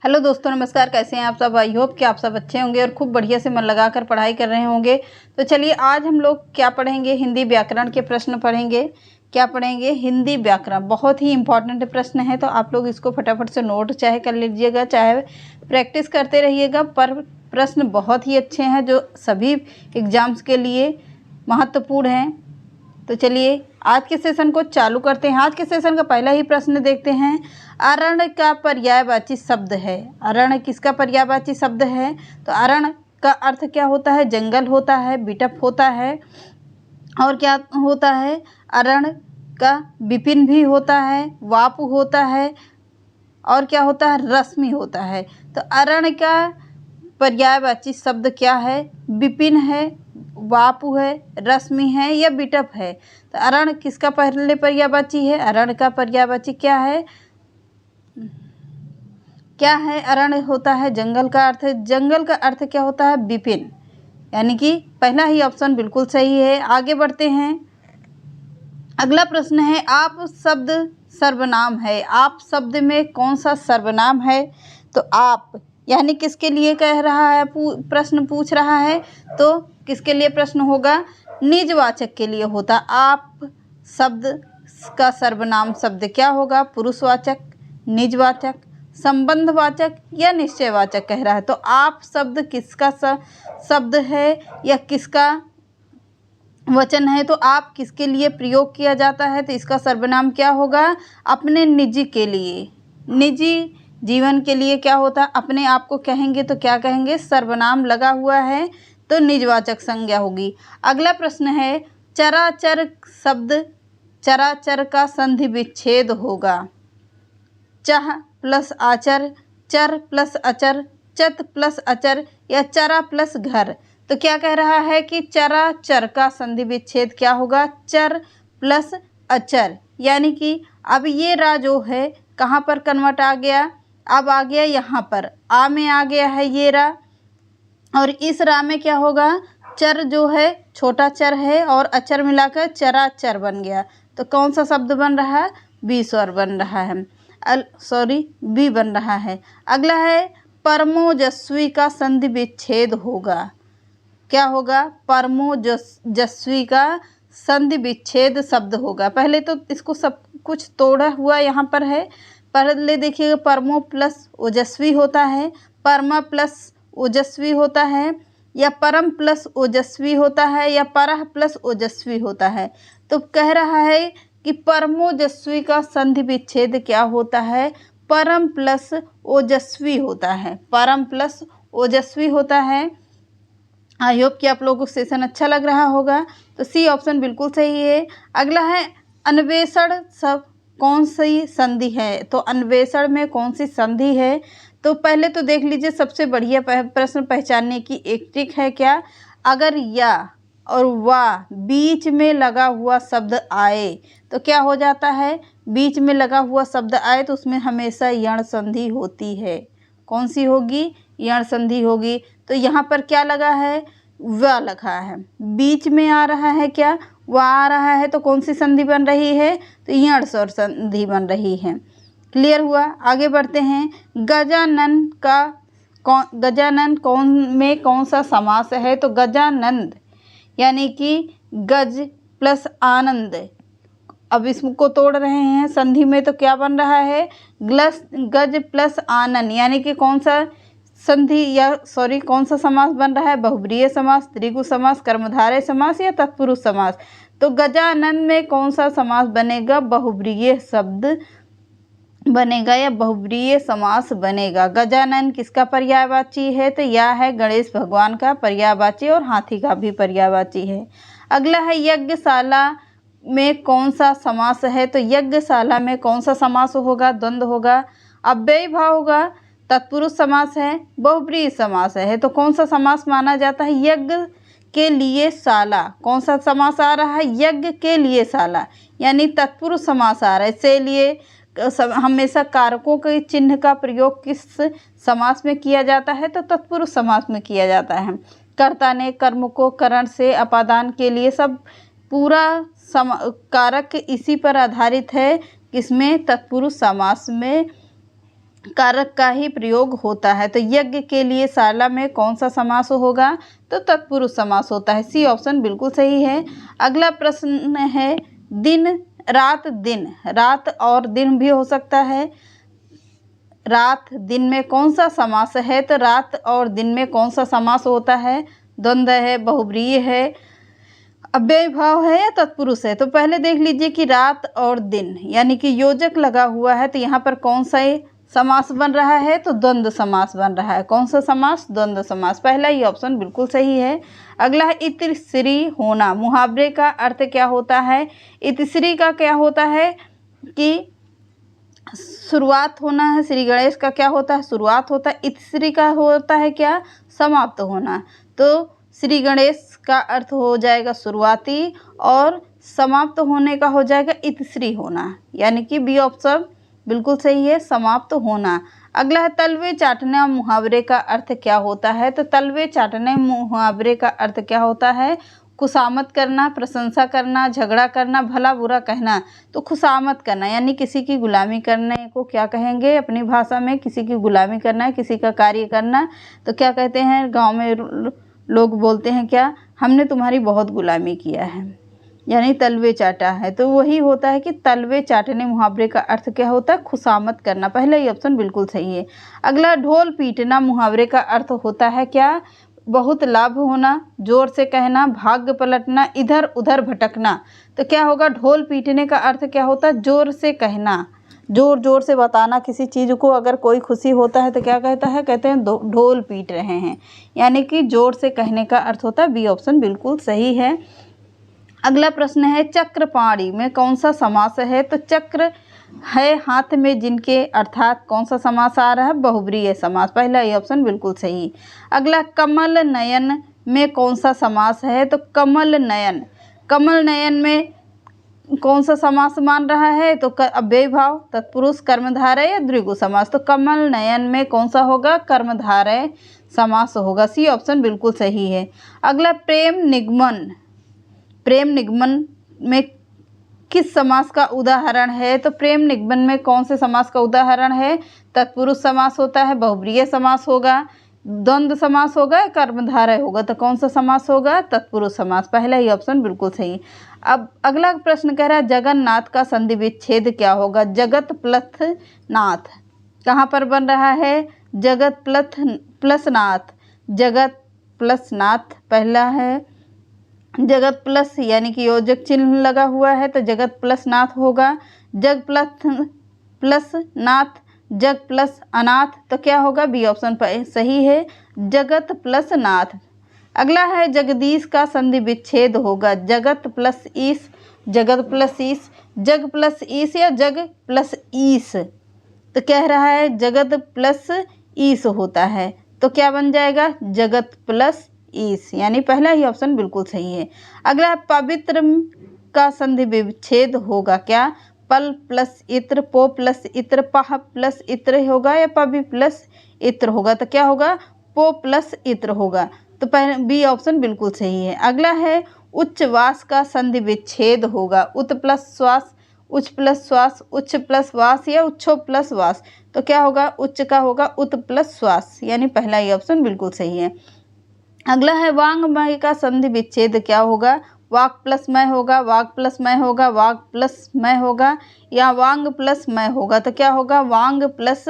Hello दोस्तों, नमस्कार। कैसे हैं आप सब? आई होप कि आप सब अच्छे होंगे और खूब बढ़िया से मन लगाकर पढ़ाई कर रहे होंगे। तो चलिए आज हम लोग क्या पढ़ेंगे, हिंदी व्याकरण के प्रश्न पढ़ेंगे। क्या पढ़ेंगे? हिंदी व्याकरण। बहुत ही इंपॉर्टेंट प्रश्न है, तो आप लोग इसको फटाफट से नोट चाहे कर लीजिएगा, चाहे प्रैक्टिस करते रहिएगा। पर प्रश्न बहुत ही अच्छे हैं जो सभी एग्जाम्स के लिए महत्वपूर्ण हैं। तो चलिए आज के सेशन को चालू करते हैं। आज के सेशन का पहला ही प्रश्न देखते हैं। अरण्य का पर्यायवाची शब्द है। अरण्य किसका पर्यायवाची शब्द है? तो अरण्य का अर्थ क्या होता है? जंगल होता है, बिटप होता है, और क्या होता है? अरण्य का विपिन भी होता है, वापु होता है, और क्या होता है? रश्मि होता है। तो अरण्य का पर्यायवाची शब्द क्या है? विपिन है, वापु है, रश्मि है या बिटप है? तो अरण्य किसका पहले पर्यायवाची है? अरण्य का पर्यायवाची क्या है? क्या है? अरण्य होता है जंगल का अर्थ है। जंगल का अर्थ क्या होता है? विपिन। यानी कि पहला ही ऑप्शन बिल्कुल सही है। आगे बढ़ते हैं। अगला प्रश्न है, आप शब्द सर्वनाम है। आप शब्द में कौन सा सर्वनाम है? तो आप यानी किसके लिए कह रहा है, प्रश्न पूछ रहा है? तो किसके लिए प्रश्न होगा? निजवाचक के लिए होता। आप शब्द का सर्वनाम शब्द क्या होगा? पुरुषवाचक, निजवाचक, संबंधवाचक या निश्चयवाचक कह रहा है। तो आप शब्द किसका शब्द है या किसका वचन है? तो आप किसके लिए प्रयोग किया जाता है? तो इसका सर्वनाम क्या होगा? अपने निजी के लिए, निजी जीवन के लिए क्या होता है? अपने आप को कहेंगे तो क्या कहेंगे? सर्वनाम लगा हुआ है तो निजवाचक संज्ञा होगी। अगला प्रश्न है, चराचर शब्द चराचर का संधि विच्छेद होगा। चह प्लस आचर, चर प्लस अचर, चत प्लस अचर या चरा प्लस घर। तो क्या कह रहा है कि चराचर का संधि विच्छेद क्या होगा? चर प्लस अचर। यानी कि अब ये रा जो है कहाँ पर कन्वर्ट आ गया? अब आ गया यहाँ पर, आ में आ गया है ये रा, और इस रा में क्या होगा? चर जो है छोटा चर है और अचर मिलाकर चराचर बन गया। तो कौन सा शब्द बन रहा है? बी स्वर बन रहा है, बी बन रहा है। अगला है, परमोजस्वी का संधि विच्छेद होगा। क्या होगा? परमोजस्वी का संधि विच्छेद शब्द होगा। पहले तो इसको सब कुछ तोड़ा हुआ यहाँ पर है। पहले देखिएगा, परमो प्लस ओजस्वी होता है, परमा प्लस ओजस्वी होता है, या परम प्लस ओजस्वी होता है, या परह प्लस ओजस्वी होता है। तो कह रहा है कि परमोजस्वी का संधि विच्छेद क्या होता है? परम प्लस ओजस्वी होता है, परम प्लस ओजस्वी होता है। आई होप कि आप लोगों को सेशन अच्छा लग रहा होगा। तो सी ऑप्शन बिल्कुल सही है। अगला है, अन्वेषण सब कौन सी संधि है? तो अन्वेषण में कौन सी संधि है? तो पहले तो देख लीजिए, सबसे बढ़िया प्रश्न पहचानने की एक ट्रिक है क्या? अगर या और वाह बीच में लगा हुआ शब्द आए तो क्या हो जाता है? बीच में लगा हुआ शब्द आए तो उसमें हमेशा यण संधि होती है। कौन सी होगी? यण संधि होगी। तो यहाँ पर क्या लगा है? व लगा है। बीच में आ रहा है क्या? वह आ रहा है, तो कौन सी संधि बन रही है? तो यण स्वर संधि बन रही है। क्लियर हुआ? आगे बढ़ते हैं। गजानन कौन में कौन सा समास है? तो गजानंद यानी कि गज प्लस आनंद। अब इसको तोड़ रहे हैं संधि में, तो क्या बन रहा है? गज प्लस आनंद, यानी कि कौन सा संधि कौन सा समास बन रहा है? बहुब्रीहि समास, त्रिगु समास, कर्मधारय समास या तत्पुरुष समास। तो गजानन में कौन सा समास बनेगा? बहुब्रीहि शब्द बनेगा या बहुब्रीहि समास बनेगा। गजानन किसका पर्यायवाची है? तो यह है गणेश भगवान का पर्यायवाची और हाथी का भी पर्यायवाची है। अगला है, यज्ञशाला में कौन सा समास है? तो यज्ञशाला में कौन सा समास होगा? द्वंद्व होगा, अव्ययी भाव होगा, तत्पुरुष समास है, बहुब्रीहि समास है। तो कौन सा समास माना जाता है? यज्ञ के लिए शाला। कौन सा समास आ रहा है? यज्ञ के लिए शाला, यानी तत्पुरुष समास आ रहा है। इसीलिए हमेशा कारकों के चिन्ह का प्रयोग किस समास में किया जाता है? तो तत्पुरुष समास में किया जाता है। कर्ता ने कर्म को करण से अपादान के लिए, सब पूरा कारक इसी पर आधारित है, किसमें? तत्पुरुष समास में कारक का ही प्रयोग होता है। तो यज्ञ के लिए शाला में कौन सा समास होगा? तो तत्पुरुष समास होता है। सी ऑप्शन बिल्कुल सही है। अगला प्रश्न है दिन रात दिन, रात और दिन भी हो सकता है। रात दिन में कौन सा समास है? तो रात और दिन में कौन सा समास होता है? द्वंद्व है, बहुब्रीहि है, अव्यय भाव है या तत्पुरुष है? तो पहले देख लीजिए कि रात और दिन यानी कि योजक लगा हुआ है, तो यहाँ पर कौन सा समास बन रहा है? तो द्वंद्व समास बन रहा है। कौन सा समास? द्वंद्व समास। पहला ही ऑप्शन बिल्कुल सही है। अगला है इतिश्री होना। मुहावरे का अर्थ क्या होता है? इतिश्री का क्या होता है कि शुरुआत होना है। श्री गणेश का क्या होता है? शुरुआत होता है। इतिश्री का होता है क्या? समाप्त होना। तो श्री गणेश का अर्थ हो जाएगा शुरुआती और समाप्त होने का हो जाएगा इतिश्री होना, यानी कि बी ऑप्शन बिल्कुल सही है, समाप्त होना। अगला है तलवे चाटना मुहावरे का अर्थ क्या होता है? तो तलवे चाटने मुहावरे का अर्थ क्या होता है? खुशामद करना, प्रशंसा करना, झगड़ा करना, भला बुरा कहना। तो खुशामद करना यानी किसी की गुलामी करने को क्या कहेंगे अपनी भाषा में? किसी की गुलामी करना है, किसी का कार्य करना। तो क्या कहते हैं गांव में लोग बोलते हैं क्या? हमने तुम्हारी बहुत गुलामी किया है, यानी तलवे चाटा है। तो वही होता है कि तलवे चाटने मुहावरे का अर्थ क्या होता है? खुशामद करना। पहला ही ऑप्शन बिल्कुल सही है। अगला ढोल पीटना मुहावरे का अर्थ होता है क्या? बहुत लाभ होना, जोर से कहना, भाग्य पलटना, इधर उधर भटकना। तो क्या होगा? ढोल पीटने का अर्थ क्या होता है? जोर से कहना, जोर जोर से बताना किसी चीज़ को। अगर कोई खुशी होता है तो क्या कहता है? कहते हैं ढोल पीट रहे हैं, यानी कि जोर से कहने का अर्थ होता है। बी ऑप्शन बिल्कुल सही है। अगला प्रश्न है चक्रपाणी में कौन सा समास है? तो चक्र है हाथ में जिनके, अर्थात कौन सा समास आ रहा है? बहुब्रीहि समास। पहला ही ऑप्शन बिल्कुल सही। अगला कमल नयन में कौन सा समास है? तो कमल नयन, कमल नयन में कौन सा समास मान रहा है? तो अव्यय भाव, तत्पुरुष, कर्मधारय या द्विगु समास। तो कमल नयन में कौन सा होगा? कर्मधारय समास होगा। सी ऑप्शन बिल्कुल सही है। अगला प्रेम निगमन, प्रेम निगमन में किस समास का उदाहरण है? तो प्रेम निगमन में कौन से समास का उदाहरण है? तत्पुरुष समास होता है, बहुब्रीहि समास होगा, द्वंद्व समास होगा या कर्मधारय होगा। तो कौन सा समास होगा? तत्पुरुष समास। पहला ही ऑप्शन बिल्कुल सही। अब अगला प्रश्न कह रहा है जगन्नाथ का संधि विच्छेद क्या होगा? जगत प्लस नाथ कहाँ पर बन रहा है? जगत प्लस नाथ, जगत प्लस नाथ पहला है। जगत प्लस यानी कि योजक चिन्ह लगा हुआ है, तो जगत प्लस नाथ होगा। जग प्लस नाथ, जग प्लस अनाथ। तो क्या होगा? बी ऑप्शन सही है, जगत प्लस नाथ। अगला है जगदीश का संधि विच्छेद होगा। जगत प्लस ईश, जगत प्लस ईश, जग प्लस ईश या जग प्लस ईश। तो कह रहा है जगत प्लस ईश होता है, तो क्या बन जाएगा? जगत प्लस ईश, यानी पहला ही ऑप्शन बिल्कुल सही है। अगला है पवित्र का संधि विच्छेद होगा क्या? पल प्लस इत्र, पो प्लस इत्र, पह प्लस इत्र होगा या पवि प्लस इत्र होगा। तो क्या होगा? पो प्लस इत्र होगा। तो पहले बी ऑप्शन बिल्कुल सही है। अगला है उच्चवास का संधि विच्छेद होगा। उत प्लस श्वास, उच्च प्लस श्वास, उच्च प्लस वास या उच्छो प्लस वास। तो क्या होगा? उच्च का होगा उत प्लस श्वास, यानी पहला ही ऑप्शन बिल्कुल सही है। अगला है वांग्मय का संधि विच्छेद क्या होगा? वाक प्लस मय होगा, वाक प्लस मय होगा, वाक प्लस मय होगा या वांग प्लस मय होगा। तो क्या होगा? वांग प्लस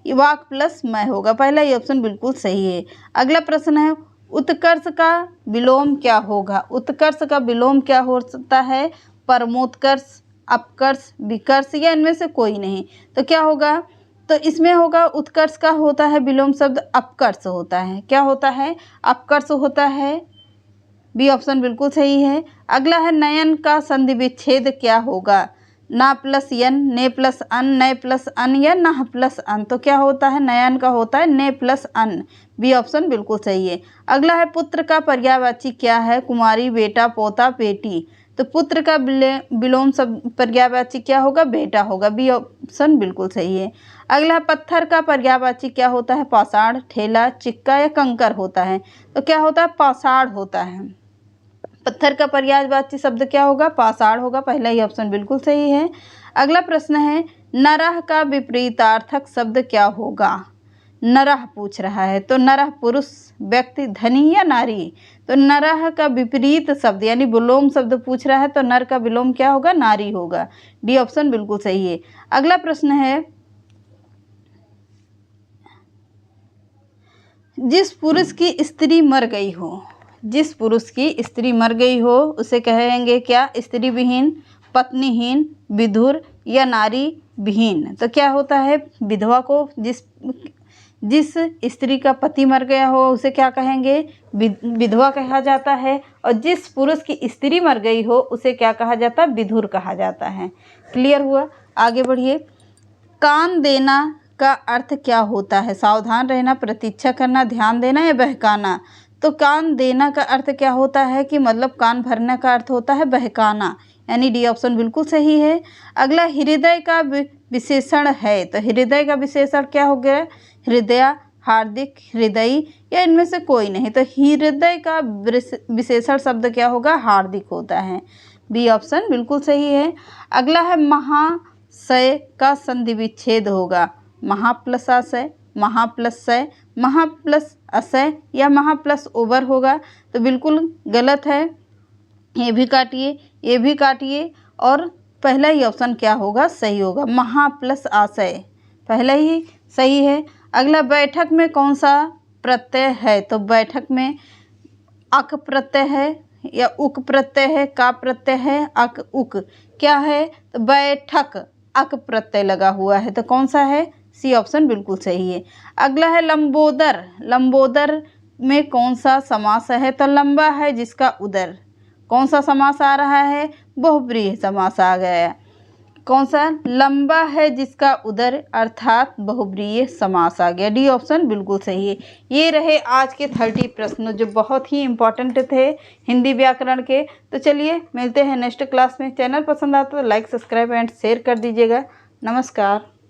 वाक प्लस मय होगा। पहला ही ऑप्शन बिल्कुल सही है। अगला प्रश्न है उत्कर्ष का विलोम क्या होगा? उत्कर्ष का विलोम क्या हो सकता है? परमोत्कर्ष, अपकर्ष, विकर्ष या इनमें से कोई नहीं। तो क्या होगा? तो इसमें होगा उत्कर्ष का होता है विलोम शब्द अपकर्ष होता है। क्या होता है? अपकर्ष होता है। बी ऑप्शन बिल्कुल सही है। अगला है नयन का संधि विच्छेद क्या होगा? ना प्लस यन, ने प्लस अन, नय प्लस अन या ना प्लस अन। तो क्या होता है? नयन का होता है ने प्लस अन। बी ऑप्शन बिल्कुल सही है। अगला है पुत्र का पर्यायवाची क्या है? कुमारी, बेटा, पोता, बेटी। तो पुत्र का विलोम शब्द पर्यायवाची क्या होगा? बेटा होगा। बी ऑप्शन बिल्कुल सही है। अगला है पत्थर का पर्यायवाची क्या होता है? पाषाण, ठेला, चिक्का या कंकर होता है। तो क्या होता है? पाषाण होता है। पत्थर का पर्यायवाची शब्द क्या होगा? पाषाण होगा। पहला ही ऑप्शन बिल्कुल सही है। अगला प्रश्न है नरः का विपरीतार्थक शब्द क्या होगा? नरः पूछ रहा है, तो नरः पुरुष, व्यक्ति, धनी या नारी? तो नरः का विपरीत शब्द यानी विलोम शब्द पूछ रहा है, तो नर का विलोम क्या होगा? नारी होगा। डी ऑप्शन बिल्कुल सही है। अगला प्रश्न है, जिस पुरुष की स्त्री मर गई हो, जिस पुरुष की स्त्री मर गई हो उसे कहेंगे क्या? स्त्री विहीन, पत्नीहीन, विधुर या नारी विहीन? तो क्या होता है? विधवा को, जिस स्त्री का पति मर गया हो उसे क्या कहेंगे? विधवा कहा जाता है। और जिस पुरुष की स्त्री मर गई हो उसे क्या कहा जाता है? विधुर कहा जाता है। क्लियर हुआ? आगे बढ़िए। कान देना का अर्थ क्या होता है? सावधान रहना, प्रतीक्षा करना, ध्यान देना या बहकाना? तो कान देना का अर्थ क्या होता है कि मतलब कान भरने का अर्थ होता है बहकाना, यानी डी ऑप्शन बिल्कुल सही है। अगला हृदय का विशेषण है, तो हृदय का विशेषण क्या हो गया? हृदय, हार्दिक, हृदयी या इनमें से कोई नहीं? तो हृदय का विशेषण शब्द क्या होगा? हार्दिक होता है। बी ऑप्शन बिल्कुल सही है। अगला है महाशय का संधि विच्छेद होगा। महा प्लस आशय, महा प्लस शय, महा प्लस अशय या महा प्लस ओवर होगा? तो बिल्कुल गलत है। ये भी काटिए, ये भी काटिए और पहला ही ऑप्शन क्या होगा? सही होगा। महा प्लस आशय पहला ही सही है। अगला, बैठक में कौन सा प्रत्यय है? तो बैठक में अक प्रत्यय है या उक प्रत्यय है, का प्रत्यय है, अक उक क्या है? तो बैठक अक प्रत्यय लगा हुआ है, तो कौन सा है? सी ऑप्शन बिल्कुल सही है। अगला है लंबोदर। लंबोदर में कौन सा समास है? तो लंबा है जिसका उदर। कौन सा समास आ रहा है? बहुब्रीहि समास आ गया। कौन सा? लंबा है जिसका उदर अर्थात बहुब्रीहि समास आ गया। डी ऑप्शन बिल्कुल सही है। ये रहे आज के 30 प्रश्न जो बहुत ही इम्पोर्टेंट थे हिंदी व्याकरण के। तो चलिए मिलते हैं नेक्स्ट क्लास में। चैनल पसंद आता तो लाइक, सब्सक्राइब एंड शेयर कर दीजिएगा। नमस्कार।